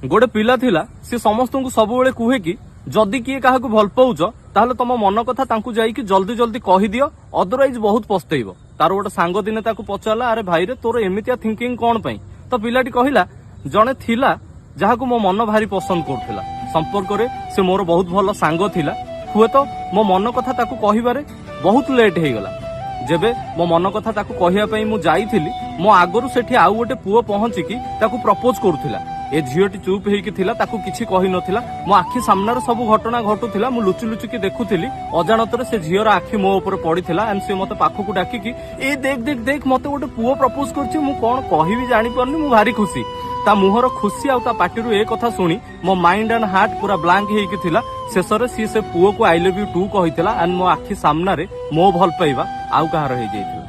गोटे पिला थिला सी समस्त को सब बेले कहे कि जदि किए क्या भल पाउच ताहले तुम मन कथा तांकु जाइकी जल्दी जल्दी कही दियो अदरवाइज बहुत पस्तेइब। तार गोटे सांग दिने ताकु पचारला अरे भाई रे तोर एमितिया थिंकिंग कौन पई? तो पिलाटी कहिला जने थिला जहाकु मो मन भारी पसंद करथिला संपर्क रे से मोर बहुत भल सांग थिला हुए तो मो मन कथा ताकु कहिबारे बहुत लेट हे गला। जेबे मो मन कथा ताकु कहिया पई मु जाईथिली मो आगरु सेठी आउ गोटे पुओ पहुंचिकी ताकु प्रपोज करूथिला। ए झीओटी चुप हेकी थिला ताकु किछि कहि नथिला। मो आखि सामनार सब घटना घटुथिला मु लुचि लुचि की देखुथिली अजानतरे से झीओर आखि मो ऊपर पड़िथिला एंड से मते पाखकु डाकिकी ए देख देख देख मते गोटे पुओ प्रपोज करछि मु कोन कहिबी जानि परनी मु भारी खुशी। ता मुहर खुशी आ ता पाटिरु ए कथा सुनी मो माइंड एंड हार्ट पूरा ब्लैंक हेकी थिला। शेषरे सी से पुओ को आई लव यू टू कहिथिला एंड मो आखि सामना रे मो भल पाइबा आउ कहार हे जाइथिला।